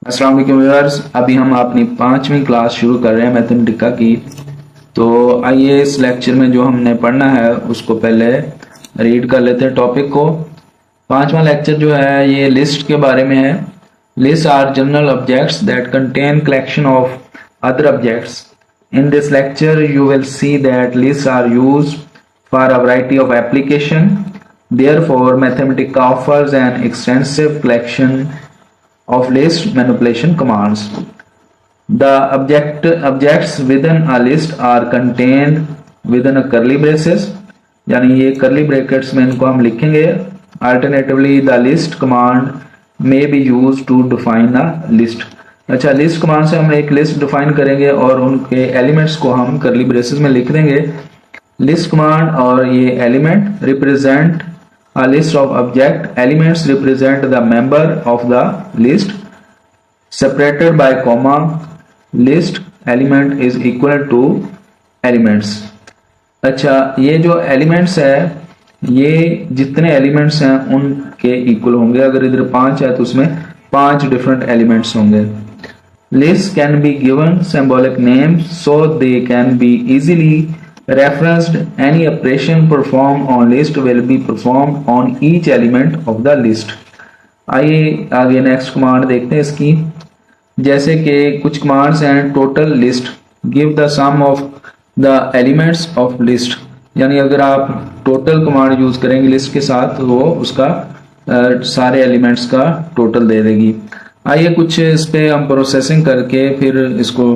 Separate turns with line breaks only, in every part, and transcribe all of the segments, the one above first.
अस्सलाम वालेकुम व्यूअर्स, अभी हम अपनी 5वीं क्लास शुरू कर रहे हैं मैथमेटिका की। तो आइए इस लेक्चर में जो हमने पढ़ना है उसको पहले रीड कर लेते हैं टॉपिक को। 5वां लेक्चर जो है ये लिस्ट के बारे में है। List are general objects that contain collection of other objects. In this lecture you will see that list are used for a variety of application. Therefore, Mathematica offers an extensive collection of list manipulation commands. The objects within a list are contained within a curly braces, यानी ये curly brackets में इनको हम लिखेंगे। Alternatively, the list command may be used to define a list. अच्छा, list command से हम एक लिस्ट डिफाइन करेंगे और उनके एलिमेंट्स को हम करली ब्रेसेस में लिख देंगे। लिस्ट कमांड और ये element represent a list of object. Elements represent the member of the list separated by comma. List element is equal to elements. अच्छा, ये जो elements है ये जितने elements हैं उनके इक्वल होंगे। अगर इधर 5 है तो उसमें 5 different elements होंगे। Lists can be given symbolic names so they can be easily referenced. Any operation performed on list will be performed on each element of the list. आइए आगे नेक्स्ट कमांड देखते हैं इसकी। जैसे कि कुछ कमांड्स हैं, total list give the sum of the elements of list, यानी अगर आप टोटल कमांड यूज करेंगे लिस्ट के साथ तो वो उसका सारे एलिमेंट्स का टोटल दे देगी। आइए कुछ इस पे हम प्रोसेसिंग करके फिर इसको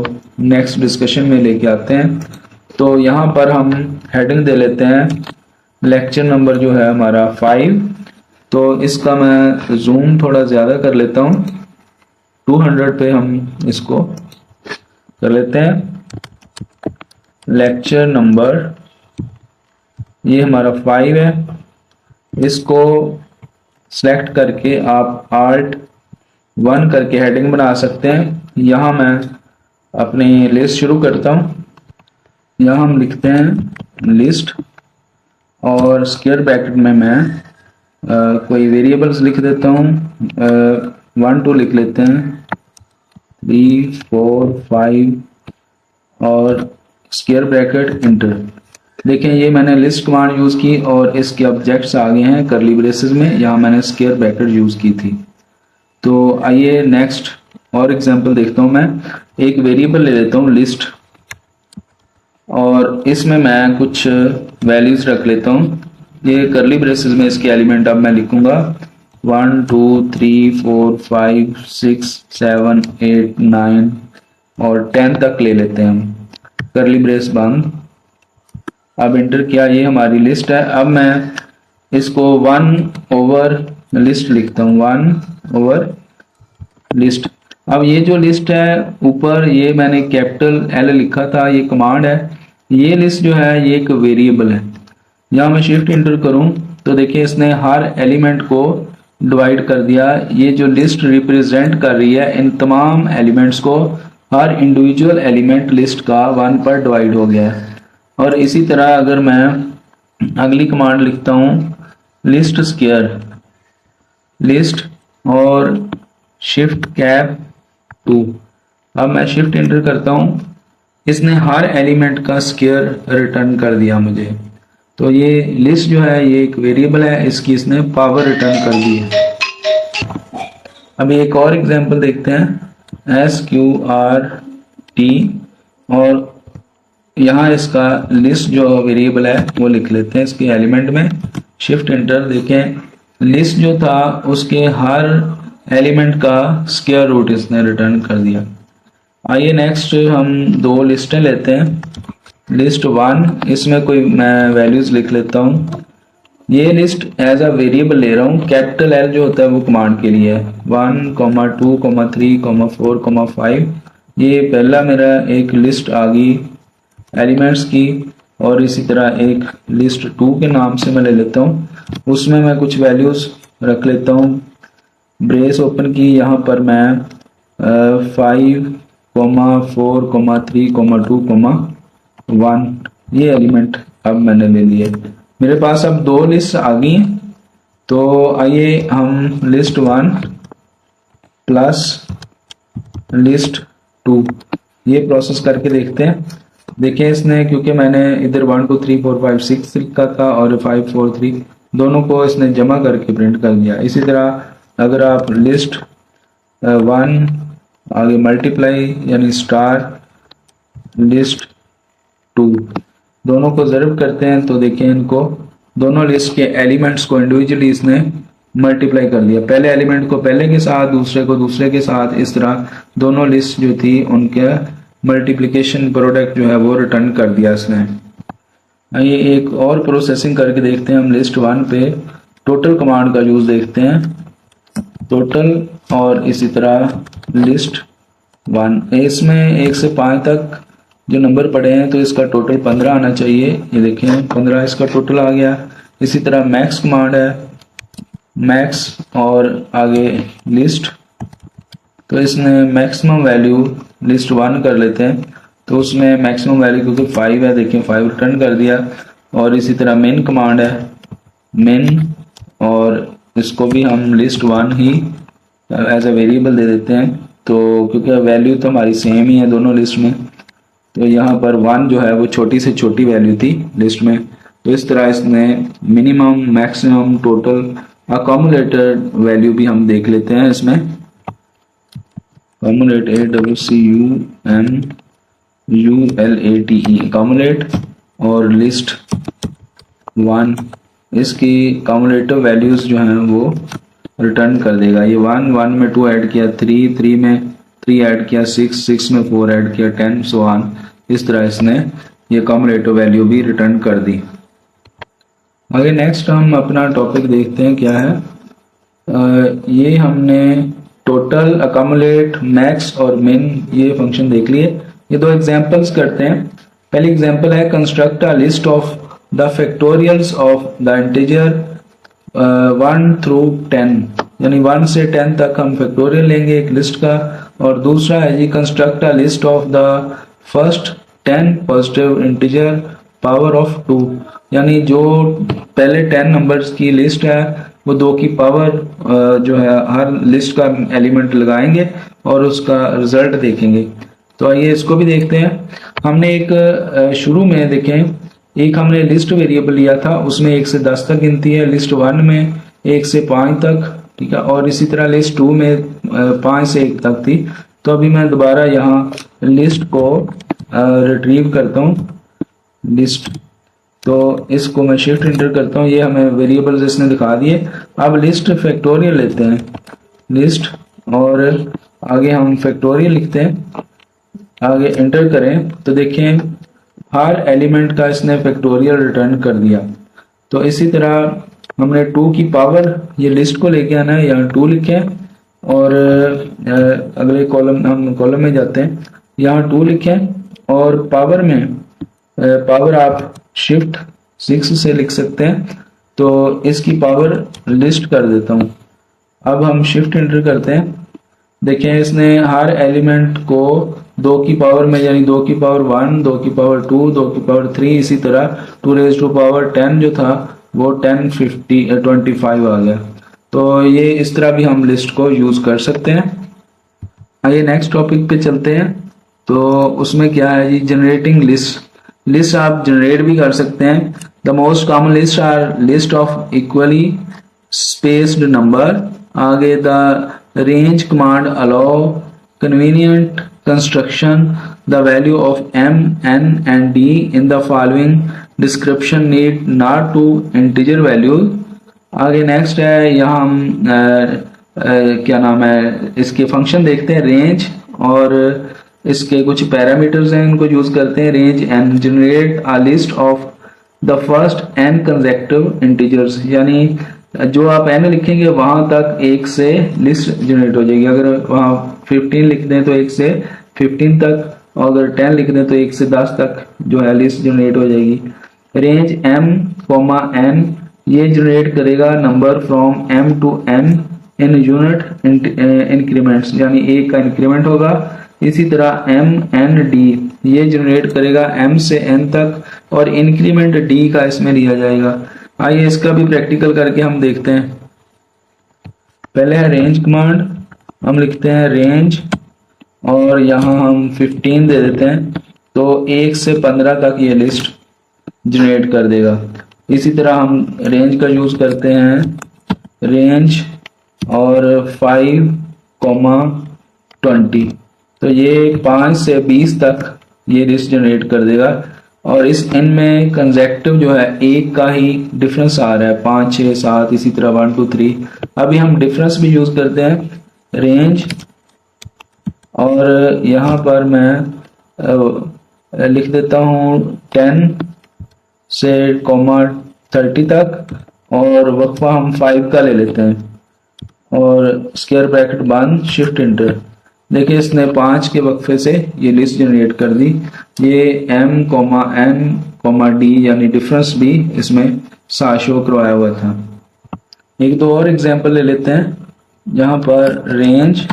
नेक्स्ट डिस्कशन में लेके आते हैं। तो यहाँ पर हम हेडिंग दे लेते हैं, लेक्चर नंबर जो है हमारा 5। तो इसका मैं जूम थोड़ा ज़्यादा कर लेता हूँ, 200 पे हम इसको कर लेते हैं। लेक्चर नंबर ये हमारा 5 है। इसको सेलेक्ट करके आप Alt 1 करके हेडिंग बना सकते हैं। यहाँ मैं अपनी लिस्ट शुरू करता हूँ। यहाँ हम लिखते हैं लिस्ट और स्क्वायर ब्रैकेट में मैं कोई वेरिएबल्स लिख देता हूँ। 1 2 लिख लेते हैं, 3 4 5 और स्क्वायर ब्रैकेट इंटर। देखें ये मैंने लिस्ट कमांड यूज की और इसके ऑब्जेक्ट्स आ गए हैं करली ब्रेसेस में। यहाँ मैंने स्क्वायर ब्रैकेट यूज की थी। तो आइए नेक्स्ट और एग्जांपल देखता हूँ। मैं एक वेरिएबल ले लेता हूँ लिस्ट और इसमें मैं कुछ वैल्यूज रख लेता हूँ। ये करली ब्रेसेस में इसके एलिमेंट अब मैं लिखूंगा 1 2 3 4 5 6 7 8 9 और 10 तक ले लेते हैं हम, करली ब्रेस बंद। अब इंटर किया, ये हमारी लिस्ट है। अब मैं इसको 1 ओवर लिस्ट लिखता हूँ, 1 ओवर लिस्ट। अब ये जो लिस्ट है ऊपर ये मैंने कैपिटल L लिखा था, ये कमांड है। ये लिस्ट जो है ये एक वेरिएबल है। यहाँ मैं शिफ्ट इंटर करूं तो देखिए इसने हर एलिमेंट को डिवाइड कर दिया। ये जो लिस्ट रिप्रेजेंट कर रही है इन तमाम एलिमेंट्स को, हर इंडिविजुअल एलिमेंट लिस्ट का 1 पर डिवाइड हो गया है। और इसी तरह अगर मैं अगली कमांड लिखता हूँ लिस्ट स्क्वायर लिस्ट और शिफ्ट कैप 2, अब मैं शिफ्ट इंटर करता हूँ, इसने हर एलिमेंट का स्क्वायर रिटर्न कर दिया मुझे। तो ये लिस्ट जो है ये एक वेरिएबल है, इसकी इसने पावर रिटर्न कर दी है। अभी एक और एग्जांपल देखते हैं, SQRT और यहाँ इसका लिस्ट जो वेरिएबल है वो लिख लेते हैं इसके एलिमेंट में। शिफ्ट इंटर, देखें लिस्ट जो था उसके हर एलिमेंट का स्क्वायर रूट इसने रिटर्न कर दिया। आइए नेक्स्ट हम 2 लिस्टें लेते हैं। लिस्ट 1, इसमें कोई मैं वैल्यूज लिख लेता हूँ। ये लिस्ट एज अ वेरिएबल ले रहा हूँ। कैपिटल L जो होता है वो कमांड के लिए है। 1 2 3 4 5, ये पहला मेरा एक लिस्ट आ गई एलिमेंट्स की। और इसी तरह एक लिस्ट 2 के नाम से मैं ले लेता हूँ, उसमें मैं कुछ वैल्यूज रख लेता हूँ। ब्रेस ओपन की, यहाँ पर मैं 5 4 3 2 1 ये एलिमेंट अब मैंने ले लिए। मेरे पास अब 2 लिस्ट आ गई। तो आइए हम लिस्ट 1 प्लस लिस्ट 2। ये प्रोसेस करके देखते हैं। देखिए इसने, क्योंकि मैंने इधर 1 2 3 4 5 6 लिखा था और 5 4 3 दोनों को इसने जमा करके प्रिंट कर दिया। इसी तरह अगर आप लिस्ट 1 आगे मल्टीप्लाई यानी स्टार लिस्ट 2 दोनों को ज़र्ब करते हैं तो देखिए इनको दोनों लिस्ट के एलिमेंट्स को इंडिविजुअली इसने मल्टीप्लाई कर लिया। पहले एलिमेंट को पहले के साथ, दूसरे को दूसरे के साथ, इस तरह दोनों लिस्ट जो थी उनके मल्टीप्लिकेशन प्रोडक्ट जो है वो रिटर्न कर दिया इसने। आइए एक और प्रोसेसिंग करके देखते हैं। हम लिस्ट 1 पे टोटल कमांड का यूज देखते हैं। टोटल और इसी तरह लिस्ट 1, इसमें 1 से 5 तक जो नंबर पड़े हैं तो इसका टोटल 15 आना चाहिए। ये देखें 15 इसका टोटल आ गया। इसी तरह मैक्स कमांड है, मैक्स और आगे लिस्ट, तो इसने मैक्सिमम वैल्यू लिस्ट 1 कर लेते हैं तो उसमें मैक्सिमम वैल्यू क्योंकि 5 है, देखिए 5 रिटर्न कर दिया। और इसी तरह मेन कमांड है, मेन, और इसको भी हम लिस्ट 1 ही एज अ वेरिएबल दे देते हैं तो क्योंकि वैल्यू तो हमारी सेम ही है दोनों लिस्ट में, तो यहाँ पर 1 जो है वो छोटी से छोटी वैल्यू थी लिस्ट में। तो इस तरह इसने minimum, maximum, total, accumulated value भी हम देख लेते हैं इसमें। अकोमुलेट ACCUMULATE अकोमुलेट और लिस्ट 1 इसकी कॉमुलेटिव वैल्यूज जो हैं वो रिटर्न कर देगा। ये 1 में 2 ऐड किया, 3 में 3 ऐड किया, 6 में 4 ऐड किया, 10 सो ऑन। इस तरह इसने ये कॉमुलेटिव वैल्यू भी रिटर्न कर दी। आगे नेक्स्ट हम अपना टॉपिक देखते हैं क्या है। ये हमने टोटल, अकोमुलेट, मैक्स और मिन ये फंक्शन देख लिए। ये दो एग्जांपल्स करते हैं। पहली एग्जांपल है construct a list of the factorials of the integer 1 through 10, यानी 1 से 10 तक हम फैक्टोरियल लेंगे एक लिस्ट का। और दूसरा है जी construct a list of the first 10 positive integer power of 2, यानी जो पहले 10 नंबर्स की लिस्ट है वो 2 की पावर जो है हर लिस्ट का एलिमेंट लगाएंगे और उसका रिजल्ट देखेंगे। तो आइए इसको भी देखते हैं। हमने एक शुरू में देखें, एक हमने लिस्ट वेरिएबल लिया था, उसमें 1 से 10 तक गिनती है। लिस्ट 1 में 1 से 5 तक, ठीक है, और इसी तरह लिस्ट 2 में 5 से 1 तक थी। तो अभी मैं दोबारा यहाँ लिस्ट को रिट्रीव करता हूँ, लिस्ट, तो इसको मैं शिफ्ट इंटर करता हूँ। ये हमें वेरिएबल्स इसने दिखा दिए। अब लिस्ट फैक्टोरियल लेते हैं, लिस्ट, और आगे हम फैक्टोरियल लिखते हैं, आगे इंटर करें तो देखें हर एलिमेंट का इसने फैक्टोरियल रिटर्न कर दिया। तो इसी तरह हमने 2 की पावर, ये लिस्ट को लेके आना है, यहाँ 2 लिखें और अगले कॉलम, हम कॉलम में जाते हैं, यहाँ 2 लिखें और पावर में पावर आप शिफ्ट 6 से लिख सकते हैं। तो इसकी पावर लिस्ट कर देता हूँ। अब हम शिफ्ट इंटर करते हैं। देखें इसने हर एलिमेंट को 2 की पावर में, यानी 2 की पावर 1, 2 की पावर 2, 2 की पावर 3, इसी तरह 2 रेज़ टू पावर 10 जो था वो 10, 50, 25 आ गया। तो ये इस तरह भी हम लिस्ट को यूज कर सकते हैं। आइए नेक्स्ट टॉपिक पे चलते हैं। तो उसमें क्या है जी, जनरेटिंग लिस्ट। लिस्ट आप जनरेट भी कर सकते हैं। The most common list are list of equally spaced number. आगे the range command allow convenient construction the value of m, n and d in the following description need not to integer value। आगे next है, यहाँ हम क्या नाम है, इसके function देखते हैं, रेंज, और इसके कुछ पैरामीटर्स हैं, इनको यूज करते हैं। Range n generate a list of the first n consecutive integers, यानी जो आप n लिखेंगे वहां तक 1 से लिस्ट जनरेट हो जाएगी। अगर वहां 15 लिख दें तो 1 से 15 तक, और अगर 10 लिख दें तो 1 से 10 तक जो है लिस्ट जनरेट हो जाएगी। रेंज m, n ये जनरेट करेगा number from m to n in unit increments, यानी 1 का इंक्रीमेंट होगा। इसी तरह m, n, d ये जनरेट करेगा m से n तक, और इंक्रीमेंट d का इसमें लिया जाएगा। आइए इसका भी प्रैक्टिकल करके हम देखते हैं। पहले है रेंज कमांड, हम लिखते हैं रेंज और यहाँ हम 15 दे देते हैं, तो 1 से 15 तक ये लिस्ट जनरेट कर देगा। इसी तरह हम रेंज का यूज करते हैं, रेंज और 5,20, तो ये 5 से 20 तक ये लिस्ट जनरेट कर देगा। और इस n में कंजेक्टिव जो है एक का ही डिफरेंस आ रहा है, 5, 6, 7, इसी तरह 1, 2, 3। अभी हम डिफरेंस भी यूज करते हैं, रेंज, और यहाँ पर मैं लिख देता हूँ 10 से 30 तक, और वक्फा हम 5 का ले लेते हैं, और स्क्वायर ब्रैकेट बंद, शिफ्ट इंटर। देखिए इसने 5 के वक्फे से ये लिस्ट जनरेट कर दी। ये M, N, D यानी डिफरेंस भी इसमें साथ शो करवाया हुआ था। एक दो और एग्जांपल ले लेते हैं, जहां पर रेंज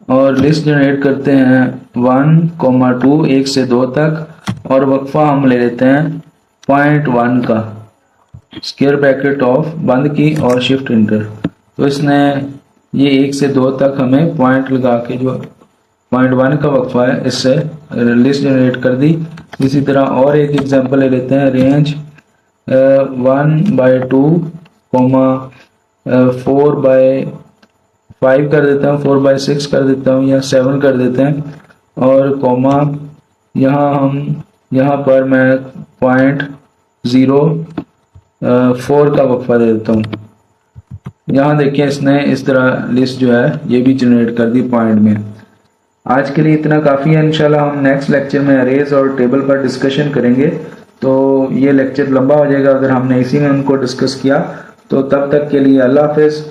और लिस्ट जनरेट करते हैं 1,2, 1 से 2 तक, और वक्फा हम ले लेते हैं 0.1 का, स्क्वायर ब्रैकेट ऑफ बंद की और शिफ्ट इंटर। तो इसने ये 1 से 2 तक हमें पॉइंट लगा के जो 0.1 का वक्फा है इससे लिस्ट जनरेट कर दी। इसी तरह और एक एग्जांपल ले लेते हैं, रेंज 1/2, 4/5 कर देता हूँ, 4/6 कर देता हूँ, या 7 कर देते हैं, और कॉमा यहाँ पर मैं 0.04 का वक्फा दे देता हूँ। यहाँ देखिए इसने इस तरह लिस्ट जो है ये भी जनरेट कर दी पॉइंट में। आज के लिए इतना काफ़ी है, इंशाल्लाह हम नेक्स्ट लेक्चर में अरेज और टेबल पर डिस्कशन करेंगे। तो ये लेक्चर लंबा हो जाएगा अगर हमने इसी में उनको डिस्कस किया। तो तब तक के लिए अल्लाह हाफिज़।